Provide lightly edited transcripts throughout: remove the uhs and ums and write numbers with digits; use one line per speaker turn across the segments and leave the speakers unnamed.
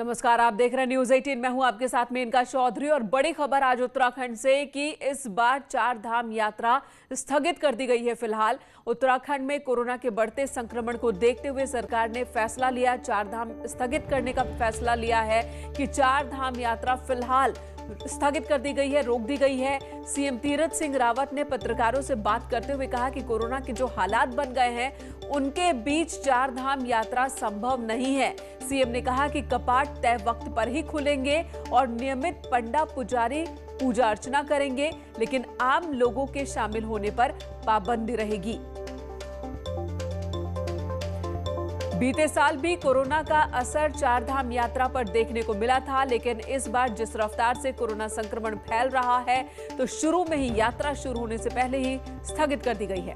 नमस्कार, आप देख रहे हैं न्यूज 18। मैं हूं आपके साथ में इनका चौधरी और बड़ी खबर आज उत्तराखंड से कि इस बार 4 धाम यात्रा स्थगित कर दी गई है। फिलहाल उत्तराखंड में कोरोना के बढ़ते संक्रमण को देखते हुए सरकार ने फैसला लिया, 4 धाम स्थगित करने का फैसला लिया है कि 4 धाम यात्रा फिलहाल स्थगित कर दी गई है, रोक दी गई है। सीएम तीरथ सिंह रावत ने पत्रकारों से बात करते हुए कहा कि कोरोना के जो हालात बन गए हैं उनके बीच 4 धाम यात्रा संभव नहीं है। सीएम ने कहा कि कपाट तय वक्त पर ही खुलेंगे और नियमित पंडा पुजारी पूजा अर्चना करेंगे, लेकिन आम लोगों के शामिल होने पर पाबंदी रहेगी। बीते साल भी कोरोना का असर 4 धाम यात्रा पर देखने को मिला था, लेकिन इस बार जिस रफ्तार से कोरोना संक्रमण फैल रहा है तो शुरू में ही यात्रा शुरू होने से पहले ही स्थगित कर दी गई है।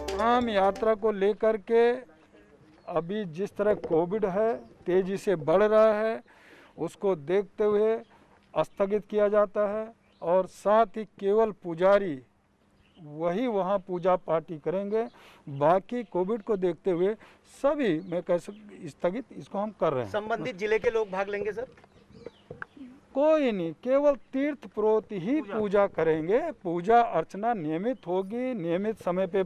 धाम यात्रा को लेकर के अभी जिस तरह कोविड है तेजी से बढ़ रहा है, उसको देखते हुए स्थगित किया जाता है और साथ ही केवल पुजारी वही वहाँ पूजा पाठी करेंगे। बाकी कोविड को देखते हुए सभी मैं कह स्थगित इसको हम कर रहे हैं।
संबंधित जिले के लोग भाग लेंगे सर?
कोई नहीं, केवल तीर्थ पुरोहित ही पूजा करेंगे। पूजा अर्चना नियमित होगी, नियमित समय पे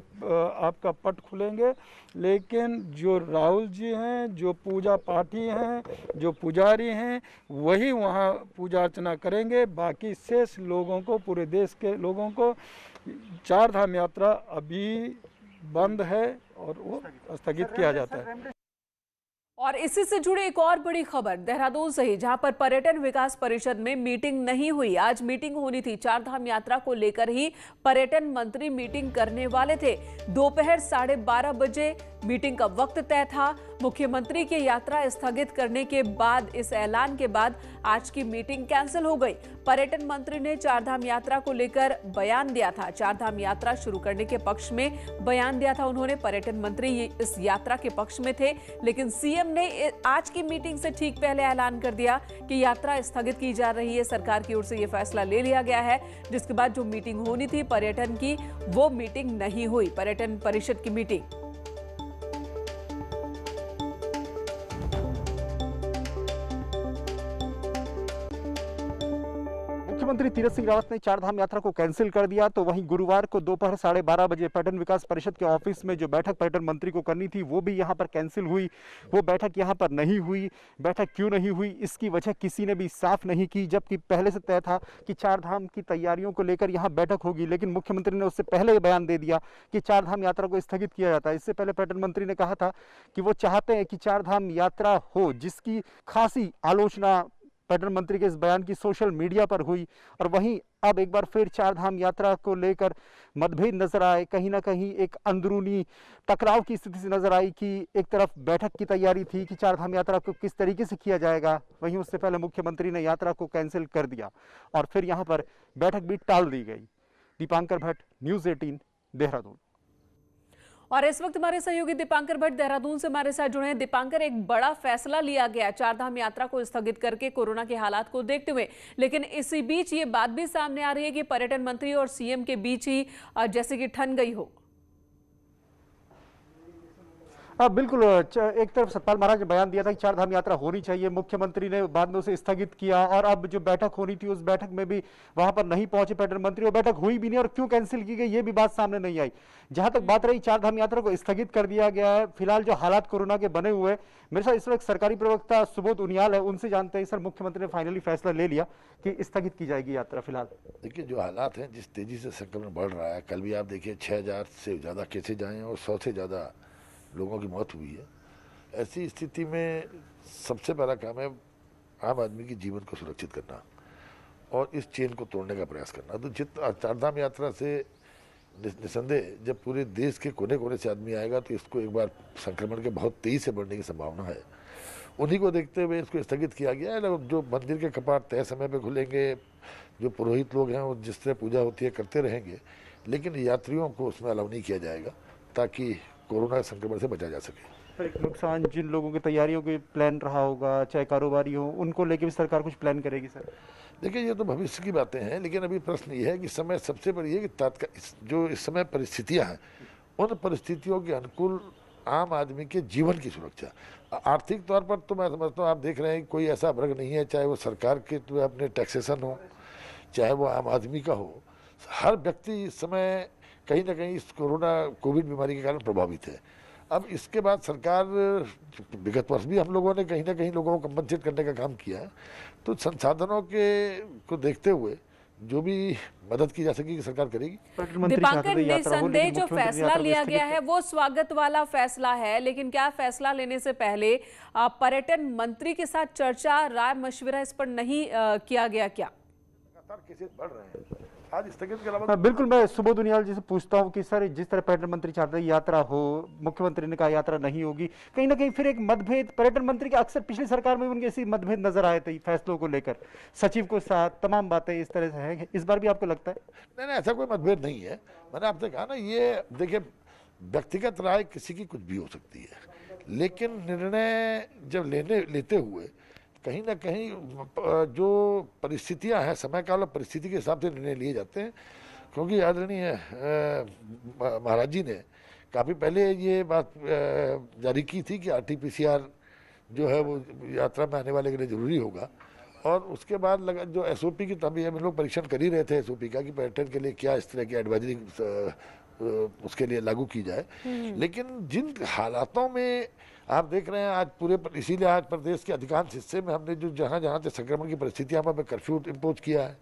आपका पट खुलेंगे, लेकिन जो राहुल जी हैं, जो पूजा पाठी हैं, जो पुजारी हैं, वही वहाँ पूजा अर्चना करेंगे। बाकी शेष लोगों को, पूरे देश के लोगों को 4 धाम यात्रा अभी बंद है और वो स्थगित किया जाता है।
और इसी से जुड़ी एक और बड़ी खबर देहरादून से ही, जहां पर पर्यटन विकास परिषद में मीटिंग नहीं हुई। आज मीटिंग होनी थी, 4 धाम यात्रा को लेकर ही पर्यटन मंत्री मीटिंग करने वाले थे। दोपहर 12:30 बजे मीटिंग का वक्त तय था। मुख्यमंत्री की यात्रा स्थगित करने के बाद, इस ऐलान के बाद आज की मीटिंग कैंसिल हो गई। पर्यटन मंत्री ने 4 धाम यात्रा को लेकर बयान दिया था, 4 धाम यात्रा शुरू करने के पक्ष में बयान दिया था उन्होंने। पर्यटन मंत्री इस यात्रा के पक्ष में थे, लेकिन सीएम ने आज की मीटिंग से ठीक पहले ऐलान कर दिया कि यात्रा स्थगित की जा रही है। सरकार की ओर से यह फैसला ले लिया गया है, जिसके बाद जो मीटिंग होनी थी पर्यटन की, वो मीटिंग नहीं हुई, पर्यटन परिषद की मीटिंग।
मुख्यमंत्री तीरथ सिंह रावत ने 4 धाम यात्रा को कैंसिल कर दिया, तो वहीं गुरुवार को दोपहर 12:30 बजे पर्यटन विकास परिषद के ऑफिस में जो बैठक पर्यटन मंत्री को करनी थी वो भी यहां पर कैंसिल हुई। वो बैठक यहां पर नहीं हुई। बैठक क्यों नहीं हुई, इसकी वजह किसी ने भी साफ नहीं की, जबकि पहले से तय था कि 4 धाम की तैयारियों को लेकर यहाँ बैठक होगी। लेकिन मुख्यमंत्री ने उससे पहले बयान दे दिया कि 4 धाम यात्रा को स्थगित किया जाता है। इससे पहले पर्यटन मंत्री ने कहा था कि वो चाहते हैं कि 4 धाम यात्रा हो, जिसकी खासी आलोचना पर्यटन मंत्री के इस बयान की सोशल मीडिया पर हुई। और वहीं अब एक बार फिर 4 धाम यात्रा को लेकर मतभेद नजर आए, कहीं ना कहीं एक अंदरूनी टकराव की स्थिति से नजर आई कि एक तरफ बैठक की तैयारी थी कि 4 धाम यात्रा को किस तरीके से किया जाएगा, वहीं उससे पहले मुख्यमंत्री ने यात्रा को कैंसिल कर दिया और फिर यहाँ पर बैठक भी टाल दी गई। दीपांकर भट्ट, न्यूज 18, देहरादून।
और इस वक्त हमारे सहयोगी दीपांकर भट्ट देहरादून से हमारे साथ जुड़े हैं। दीपांकर, एक बड़ा फैसला लिया गया 4 धाम यात्रा को स्थगित करके कोरोना के हालात को देखते हुए, लेकिन इसी बीच ये बात भी सामने आ रही है कि पर्यटन मंत्री और सीएम के बीच ही जैसे कि ठन गई हो।
बिल्कुल, एक तरफ सतपाल महाराज ने बयान दिया था कि 4 धाम यात्रा होनी चाहिए, मुख्यमंत्री ने बाद में उसे स्थगित किया और अब जो बैठक होनी थी उस बैठक में भी वहां पर नहीं पहुंचे पर्यटन मंत्री, और बैठक हुई भी नहीं और क्यों कैंसिल की गई ये भी बात सामने नहीं आई। जहां तक बात रही 4 धाम यात्रा को स्थगित कर दिया गया है। फिलहाल जो हालात कोरोना के बने हुए, मेरे साथ इस वक्त सरकारी प्रवक्ता सुबोध उनियाल है, उनसे जानते हैं सर मुख्यमंत्री ने फाइनली फैसला ले लिया कि स्थगित की जाएगी यात्रा। फिलहाल
देखिए, जो हालात हैं, जिस तेजी से संक्रमण बढ़ रहा है, कल भी आप देखिए 6000 से ज़्यादा केसेज आए हैं और 100 से ज़्यादा लोगों की मौत हुई है। ऐसी स्थिति में सबसे पहला काम है आम आदमी की जीवन को सुरक्षित करना और इस चेन को तोड़ने का प्रयास करना। तो 4 धाम यात्रा से निसंदेह जब पूरे देश के कोने कोने से आदमी आएगा तो इसको एक बार संक्रमण के बहुत तेजी से बढ़ने की संभावना है। उन्हीं को देखते हुए इसको स्थगित किया गया है। जो मंदिर के कपाट तय समय पर खुलेंगे, जो पुरोहित लोग हैं वो जिस तरह पूजा होती है करते रहेंगे, लेकिन यात्रियों को उसमें अलाउ नहीं किया जाएगा ताकि कोरोना संक्रमण से बचा जा सके।
एक नुकसान जिन लोगों की तैयारियों के प्लान रहा होगा, चाहे कारोबारी हो, उनको लेके भी सरकार कुछ प्लान करेगी सर?
देखिए, ये तो भविष्य की बातें हैं, लेकिन अभी प्रश्न ये है कि समय सबसे बड़ी है कि जो इस समय परिस्थितियां हैं उन परिस्थितियों के अनुकूल आम आदमी के जीवन की सुरक्षा। आर्थिक तौर पर तो मैं समझता हूँ, आप देख रहे हैं कोई ऐसा वर्ग नहीं है, चाहे वो सरकार के तो अपने टैक्सेशन हो, चाहे वो आम आदमी का हो, हर व्यक्ति इस समय कहीं ना कहीं इस कोविड बीमारी के कारण प्रभावित है। अब इसके बाद सरकार, विगत वर्ष भी हम लोगों ने कहीं ना कहीं लोगों को कंपनसेट करने का काम किया है, तो संसाधनों को देखते हुए जो भी मदद की जा सकेगी सरकार करेगी।
दीपांकर, निसंदेह जो फैसला लिया गया है वो स्वागत वाला फैसला है, लेकिन क्या फैसला लेने से पहले पर्यटन मंत्री के साथ चर्चा, राय मशविरा इस पर नहीं किया गया क्या?
लगातार केसेस बढ़ रहे हैं, आज स्थगित के अलावा
बिल्कुल। मैं सुबोध उनियाल जी से पूछता हूँ कि सर, जिस तरह पर्यटन मंत्री चाहते हैं यात्रा हो, मुख्यमंत्री ने कहा यात्रा नहीं होगी, कहीं ना कहीं फिर एक मतभेद पर्यटन मंत्री के अक्सर पिछली सरकार में उनके ऐसी मतभेद नजर आए थे फैसलों को लेकर, सचिव को साथ तमाम बातें इस तरह से है, इस बार भी आपको लगता है?
नहीं, ऐसा कोई मतभेद नहीं है। मैंने आपसे कहा ना, ये देखिए व्यक्तिगत राय किसी की कुछ भी हो सकती है, लेकिन निर्णय जब लेते हुए कहीं ना कहीं जो परिस्थितियां हैं, समय काल और परिस्थिति के हिसाब से निर्णय लिए जाते हैं। क्योंकि आदरणीय महाराज जी ने काफ़ी पहले ये बात जारी की थी कि RT-PCR जो है वो यात्रा में आने वाले के लिए ज़रूरी होगा, और उसके बाद लगा जो SOP की, तभी हम लोग परीक्षण कर ही रहे थे SOP का कि पर्यटन के लिए क्या इस तरह की एडवाइजरी उसके लिए लागू की जाए। लेकिन जिन हालातों में आप देख रहे हैं आज पूरे, इसीलिए आज प्रदेश के अधिकांश हिस्से में हमने जो जहाँ से संक्रमण की परिस्थितियाँ पर कर्फ्यू इम्पोज किया है,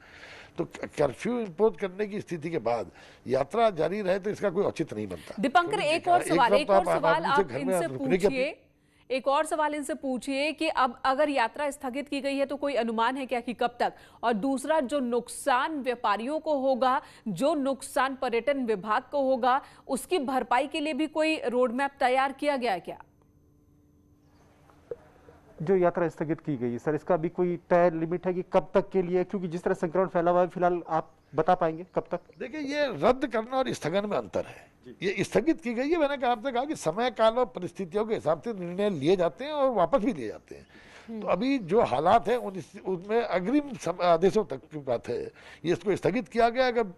तो कर्फ्यू इम्पोज करने की स्थिति के बाद यात्रा जारी रहे तो इसका कोई औचित्य नहीं बनता।
दीपांकर, एक और सवाल आप इनसे पूछिए, एक और सवाल इनसे पूछिए कि अब अगर यात्रा स्थगित की गई है तो कोई अनुमान है क्या कि कब तक? और दूसरा, जो नुकसान व्यापारियों को होगा, जो नुकसान पर्यटन विभाग को होगा, उसकी भरपाई के लिए भी कोई रोड मैप तैयार किया गया है क्या?
जो यात्रा स्थगित की गई है सर, इसका भी कोई तय लिमिट है कि कब तक के लिए? क्योंकि जिस तरह संक्रमण फैला हुआ है फिलहाल, आप बता पाएंगे कब तक?
देखिए, ये रद्द करना और स्थगन में अंतर है। ये स्थगित की गई है, मैंने आपसे कहा कि समय काल और परिस्थितियों के हिसाब से निर्णय लिए जाते हैं और वापस भी लिए जाते हैं। तो अभी जो हालात हैं उनमें अग्रिम आदेशों तक की बात है, ये इसको स्थगित किया गया। अगर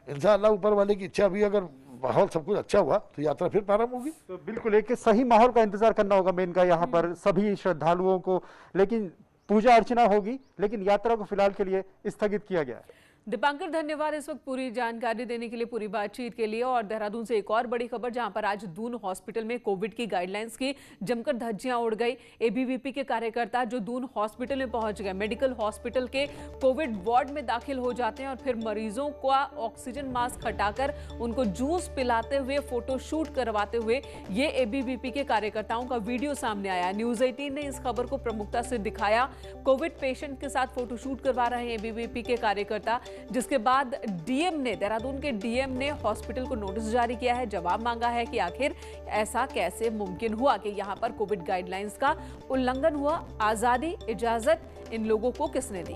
इंशाअल्लाह ऊपर वाले की इच्छा भी, अगर माहौल सब कुछ अच्छा हुआ तो यात्रा फिर प्रारंभ होगी।
तो बिल्कुल एक सही माहौल का इंतजार करना होगा मेन का यहाँ पर सभी श्रद्धालुओं को, लेकिन पूजा अर्चना होगी, लेकिन यात्रा को फिलहाल के लिए स्थगित किया गया है।
दीपांकर, धन्यवाद इस वक्त पूरी जानकारी देने के लिए, पूरी बातचीत के लिए। और देहरादून से एक और बड़ी खबर, जहां पर आज दून हॉस्पिटल में कोविड की गाइडलाइंस की जमकर धज्जियां उड़ गई। ABVP के कार्यकर्ता जो दून हॉस्पिटल में पहुंच गए, मेडिकल हॉस्पिटल के कोविड वार्ड में दाखिल हो जाते हैं और फिर मरीजों का ऑक्सीजन मास्क हटाकर उनको जूस पिलाते हुए, फोटो शूट करवाते हुए ये ABVP के कार्यकर्ताओं का वीडियो सामने आया। न्यूज 18 ने इस खबर को प्रमुखता से दिखाया। कोविड पेशेंट के साथ फोटोशूट करवा रहे हैं ABVP के कार्यकर्ता, जिसके बाद DM ने, देहरादून के DM ने हॉस्पिटल को नोटिस जारी किया है, जवाब मांगा है कि आखिर ऐसा कैसे मुमकिन हुआ कि यहां पर कोविड गाइडलाइंस का उल्लंघन हुआ, आजादी, इजाजत इन लोगों को किसने दी।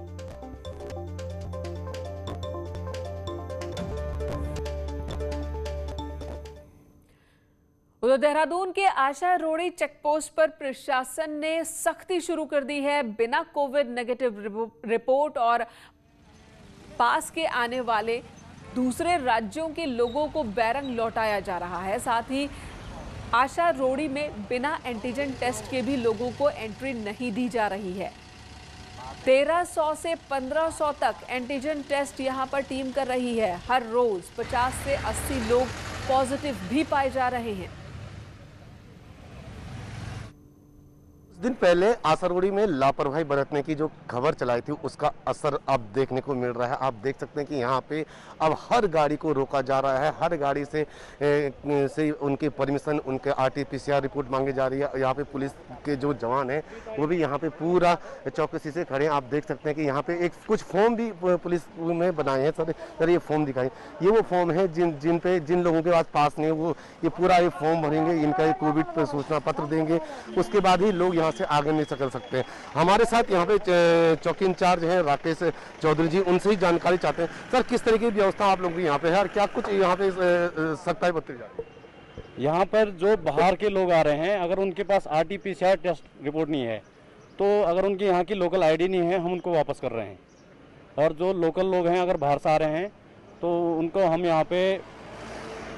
उधर देहरादून के आशा रोड़ी चेकपोस्ट पर प्रशासन ने सख्ती शुरू कर दी है। बिना कोविड नेगेटिव रिपोर्ट और पास के आने वाले दूसरे राज्यों के लोगों को बैरंग लौटाया जा रहा है। साथ ही आशा रोड़ी में बिना एंटीजन टेस्ट के भी लोगों को एंट्री नहीं दी जा रही है। 1300 से 1500 तक एंटीजन टेस्ट यहां पर टीम कर रही है। हर रोज 50 से 80 लोग पॉजिटिव भी पाए जा रहे हैं।
दिन पहले आशारोड़ी में लापरवाही बरतने की जो खबर चलाई थी उसका असर अब देखने को मिल रहा है। आप देख सकते हैं कि यहाँ पे अब हर गाड़ी को रोका जा रहा है, हर गाड़ी से उनके परमिशन, उनके RT-PCR रिपोर्ट मांगी जा रही है। यहाँ पे पुलिस के जो जवान हैं वो भी यहाँ पे पूरा चौकसी से खड़े हैं। आप देख सकते हैं कि यहाँ पे एक कुछ फॉर्म भी पुलिस में बनाए हैं। सर ये फॉर्म दिखाएं, ये वो फॉर्म है जिन लोगों के पास नहीं, वो ये पूरा ये फॉर्म भरेंगे, इनका एक कोविड पर सूचना पत्र देंगे, उसके बाद ही लोग से आगे नहीं निकल सकते हैं। हमारे साथ यहाँ पे चौकी इंचार्ज हैं राकेश चौधरी जी, उनसे ही जानकारी चाहते हैं। सर, किस तरह की व्यवस्था आप लोगों की यहाँ पे है और क्या कुछ यहाँ पे सख्ताई बरती जा रही है?
यहाँ पर जो बाहर के लोग आ रहे हैं, अगर उनके पास RT-PCR टेस्ट रिपोर्ट नहीं है, तो अगर उनकी यहाँ की लोकल ID नहीं है, हम उनको वापस कर रहे हैं। और जो लोकल लोग हैं अगर बाहर से आ रहे हैं तो उनको हम यहाँ पे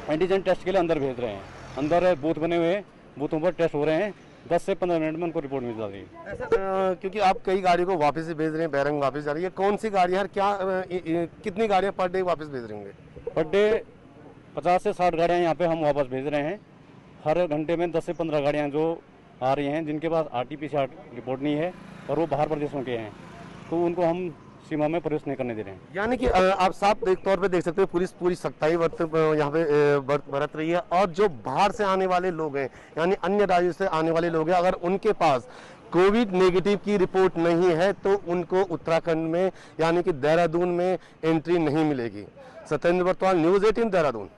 एंटीजन टेस्ट के लिए अंदर भेज रहे हैं। अंदर बूथ बने हुए हैं, बूथों पर टेस्ट हो रहे हैं, 10 से 15 मिनट में उनको रिपोर्ट मिल जाती है।
ऐसा क्योंकि आप कई गाड़ियों को वापस ही भेज रहे हैं, बैरंग वापस जा रही है, कौन सी गाड़ी है, क्या कितनी गाड़ियाँ पर डे वापस भेज रहे होंगे?
पर डे 50 से 60 गाड़ियाँ यहाँ पे हम वापस भेज रहे हैं। हर घंटे में 10 से 15 गाड़ियाँ जो आ रही हैं, जिनके पास RT-PCR रिपोर्ट नहीं है और वो बाहर प्रदेशों के हैं, तो उनको हम सीमा में प्रवेश नहीं करने दे रहे हैं।
यानी कि आप साफ तौर पे देख सकते हैं पुलिस पूरी सख्ताई यहाँ पे बरत रही है, और जो बाहर से आने वाले लोग हैं, यानी अन्य राज्यों से आने वाले लोग हैं, अगर उनके पास कोविड नेगेटिव की रिपोर्ट नहीं है तो उनको उत्तराखंड में यानी कि देहरादून में एंट्री नहीं मिलेगी। सत्येंद्र बर्तवाल, न्यूज़ 18 देहरादून।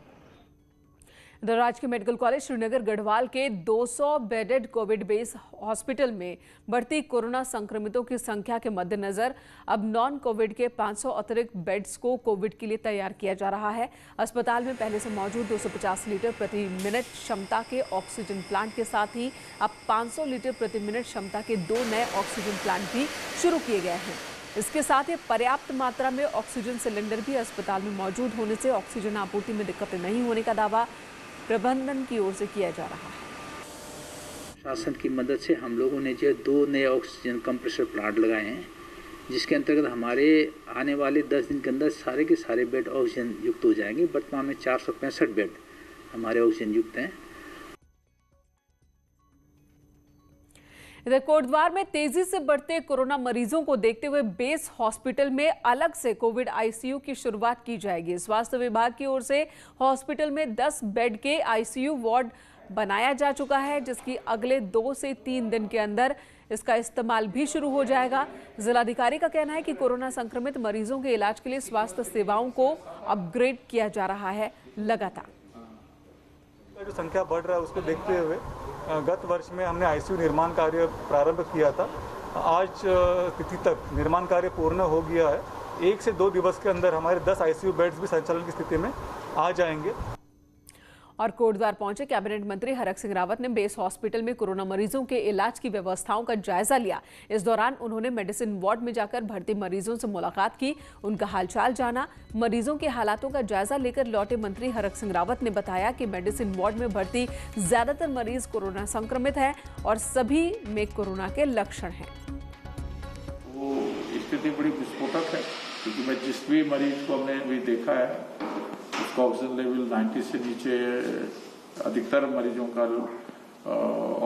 इधर राजकीय मेडिकल कॉलेज श्रीनगर गढ़वाल के 200 बेडेड कोविड बेस हॉस्पिटल में बढ़ती कोरोना संक्रमितों की संख्या के मद्देनजर अब नॉन कोविड के 500 अतिरिक्त बेड्स को कोविड के लिए तैयार किया जा रहा है। अस्पताल में पहले से मौजूद 250 लीटर प्रति मिनट क्षमता के ऑक्सीजन प्लांट के साथ ही अब 500 लीटर प्रति मिनट क्षमता के 2 नए ऑक्सीजन प्लांट भी शुरू किए गए हैं। इसके साथ ही पर्याप्त मात्रा में ऑक्सीजन सिलेंडर भी अस्पताल में मौजूद होने से ऑक्सीजन आपूर्ति में दिक्कतें नहीं होने का दावा प्रबंधन की ओर से किया जा रहा है।
शासन की मदद से हम लोगों ने जो 2 नए ऑक्सीजन कंप्रेसर प्लांट लगाए हैं, जिसके अंतर्गत हमारे आने वाले 10 दिन के अंदर सारे के सारे बेड ऑक्सीजन युक्त हो जाएंगे। वर्तमान में 465 बेड हमारे ऑक्सीजन युक्त हैं।
इधर कोटद्वार में तेजी से बढ़ते कोरोना मरीजों को देखते हुए बेस हॉस्पिटल में अलग से कोविड ICU की शुरुआत की जाएगी। स्वास्थ्य विभाग की ओर से हॉस्पिटल में 10 बेड के ICU वार्ड बनाया जा चुका है, जिसकी अगले 2 से 3 दिन के अंदर इसका इस्तेमाल भी शुरू हो जाएगा। जिलाधिकारी का कहना है कि कोरोना संक्रमित मरीजों के इलाज के लिए स्वास्थ्य सेवाओं को अपग्रेड किया जा रहा है लगातार।
जो संख्या बढ़ रहा है उसको देखते हुए गत वर्ष में हमने ICU निर्माण कार्य प्रारंभ किया था। आज तिथि तक निर्माण कार्य पूर्ण हो गया है। 1 से 2 दिवस के अंदर हमारे 10 ICU बेड्स भी संचालन की स्थिति में आ जाएंगे।
और कोटद्वार पहुंचे कैबिनेट मंत्री हरक सिंह रावत ने बेस हॉस्पिटल में कोरोना मरीजों के इलाज की व्यवस्थाओं का जायजा लिया। इस दौरान उन्होंने मेडिसिन वार्ड में जाकर भर्ती मरीजों से मुलाकात की, उनका हालचाल जाना। मरीजों के हालातों का जायजा लेकर लौटे मंत्री हरक सिंह रावत ने बताया कि मेडिसिन वार्ड में भर्ती ज्यादातर मरीज कोरोना संक्रमित हैं और सभी में कोरोना के लक्षण हैं।
वो स्थिति बड़ी विस्फोटक है, क्योंकि मैं जिस भी मरीज को हमने भी देखा है उसका ऑक्सीजन लेवल 90 से नीचे, अधिकतर मरीजों का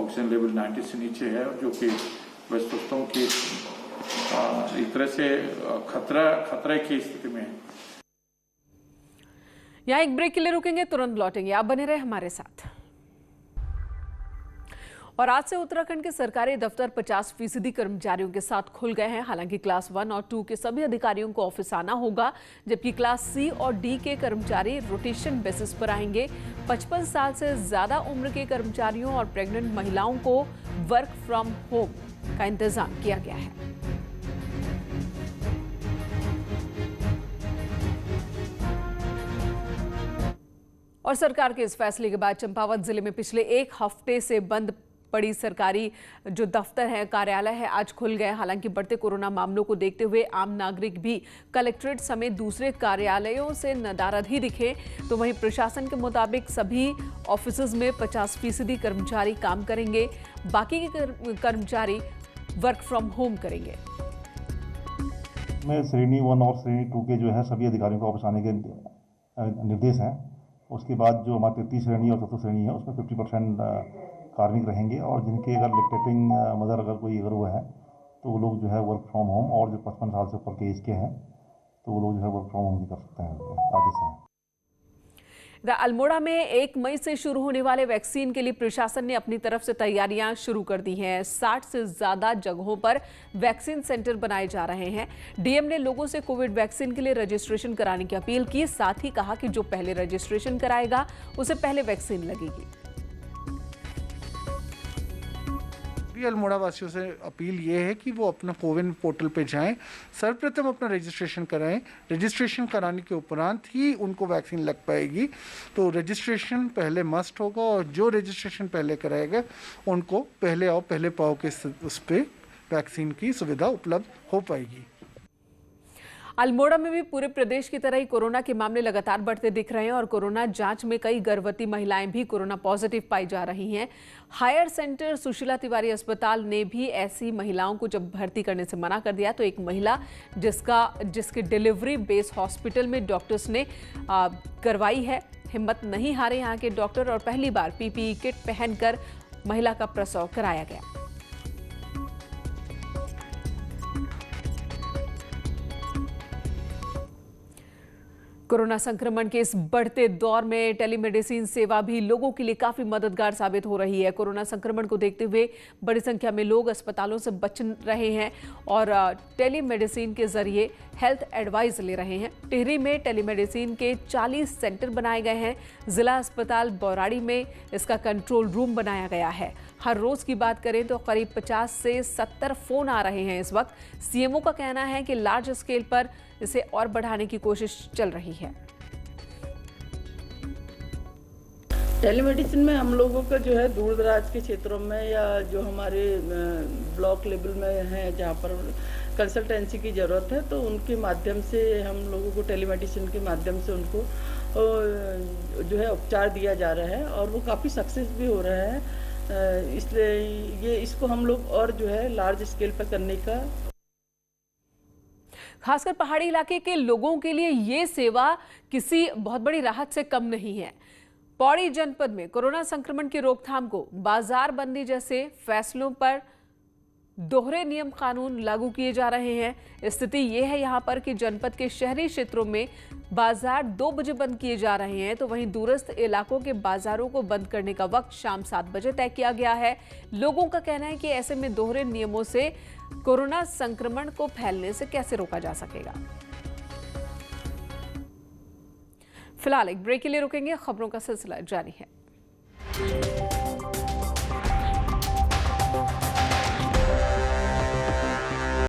ऑक्सीजन लेवल 90 से नीचे है, जो कि मैं सोचता हूँ कि एक तरह से खतरे की स्थिति में है।
यहाँ एक ब्रेक के लिए रुकेंगे, तुरंत लौटेंगे, आप बने रहे हमारे साथ। और आज से उत्तराखंड के सरकारी दफ्तर 50% कर्मचारियों के साथ खुल गए हैं। हालांकि क्लास 1 और 2 के सभी अधिकारियों को ऑफिस आना होगा, जबकि क्लास C और D के कर्मचारी रोटेशन बेसिस पर आएंगे। 55 साल से ज्यादा उम्र के कर्मचारियों और प्रेग्नेंट महिलाओं को वर्क फ्रॉम होम का इंतजाम किया गया है। और सरकार के इस फैसले के बाद चंपावत जिले में पिछले 1 हफ्ते से बंद पड़ी सरकारी जो दफ्तर है, कार्यालय है, आज खुल गए। हालांकि बढ़ते कोरोना मामलों को देखते हुए आम नागरिक भी कलेक्ट्रेट समेत दूसरे कार्यालयों से नदारद ही दिखे। तो वहीं प्रशासन के मुताबिक सभी ऑफिसेज में 50% कर्मचारी काम करेंगे, बाकी के कर्मचारी वर्क फ्रॉम होम करेंगे।
में श्रेणी 1 और श्रेणी 2 के जो है सभी अधिकारियों को ऑफिस आने के निर्देश हैं। उसके बाद जो हमारी 33 श्रेणी और 4 श्रेणी है उसमें 50% कार्मिक रहेंगे, और जिनके अगर लैक्टेटिंग मदर अगर कोई अगर वो है तो वो लोग जो है वर्क फ्रॉम होम, और जो 55 साल से ऊपर के एज के हैं तो वो लोग जो है वर्क फ्रॉम होम भी कर सकते हैं। आदेश है।
अल्मोड़ा में 1 मई से शुरू होने वाले वैक्सीन के लिए प्रशासन ने अपनी तरफ से तैयारियां शुरू कर दी हैं। 60 से ज्यादा जगहों पर वैक्सीन सेंटर बनाए जा रहे हैं। डीएम ने लोगों से कोविड वैक्सीन के लिए रजिस्ट्रेशन कराने की अपील की, साथ ही कहा कि जो पहले रजिस्ट्रेशन कराएगा उसे पहले वैक्सीन लगेगी।
अल्मोड़ा वासियों से अपील ये है कि वो अपना कोविन पोर्टल पे जाएं, सर्वप्रथम अपना रजिस्ट्रेशन कराएं। रजिस्ट्रेशन कराने के उपरांत ही उनको वैक्सीन लग पाएगी। तो रजिस्ट्रेशन पहले मस्ट होगा, और जो रजिस्ट्रेशन पहले कराएगा उनको पहले आओ पहले पाओ के उस पर वैक्सीन की सुविधा उपलब्ध हो पाएगी।
अल्मोड़ा में भी पूरे प्रदेश की तरह ही कोरोना के मामले लगातार बढ़ते दिख रहे हैं और कोरोना जांच में कई गर्भवती महिलाएं भी कोरोना पॉजिटिव पाई जा रही हैं। हायर सेंटर सुशीला तिवारी अस्पताल ने भी ऐसी महिलाओं को जब भर्ती करने से मना कर दिया तो एक महिला जिसके डिलीवरी बेस हॉस्पिटल में डॉक्टर्स ने करवाई है, हिम्मत नहीं हारे यहाँ के डॉक्टर और पहली बार पीपीई किट पहनकर महिला का प्रसव कराया गया। कोरोना संक्रमण के इस बढ़ते दौर में टेलीमेडिसिन सेवा भी लोगों के लिए काफी मददगार साबित हो रही है। कोरोना संक्रमण को देखते हुए बड़ी संख्या में लोग अस्पतालों से बच रहे हैं और टेलीमेडिसिन के जरिए हेल्थ एडवाइस ले रहे हैं। टिहरी में टेलीमेडिसिन के 40 सेंटर बनाए गए हैं। जिला अस्पताल बौराड़ी में इसका कंट्रोल रूम बनाया गया है। हर रोज की बात करें तो करीब 50 से 70 फोन आ रहे हैं। इस वक्त सीएमओ का कहना है कि लार्ज स्केल पर इसे और बढ़ाने की कोशिश चल रही है।
टेलीमेडिसिन में हम लोगों का जो है दूर दराज के क्षेत्रों में या जो हमारे ब्लॉक लेवल में है जहाँ पर कंसल्टेंसी की ज़रूरत है तो उनके माध्यम से हम लोगों को टेलीमेडिसिन के माध्यम से उनको जो है उपचार दिया जा रहा है और वो काफ़ी सक्सेस भी हो रहा है। इसलिए इसको हम लोग और जो है लार्ज स्केल पर करने का,
खासकर पहाड़ी इलाके के लोगों के लिए ये सेवा किसी बहुत बड़ी राहत से कम नहीं है। पौड़ी जनपद में कोरोना संक्रमण की रोकथाम को बाजार बंदी जैसे फैसलों पर दोहरे नियम कानून लागू किए जा रहे हैं। स्थिति यह है यहाँ पर कि जनपद के शहरी क्षेत्रों में बाजार 2 बजे बंद किए जा रहे हैं तो वहीं दूरस्थ इलाकों के बाजारों को बंद करने का वक्त शाम 7 बजे तय किया गया है। लोगों का कहना है कि ऐसे में दोहरे नियमों से कोरोना संक्रमण को फैलने से कैसे रोका जा सकेगा। फिलहाल एक ब्रेक के लिए रुकेंगे, खबरों का सिलसिला जारी है।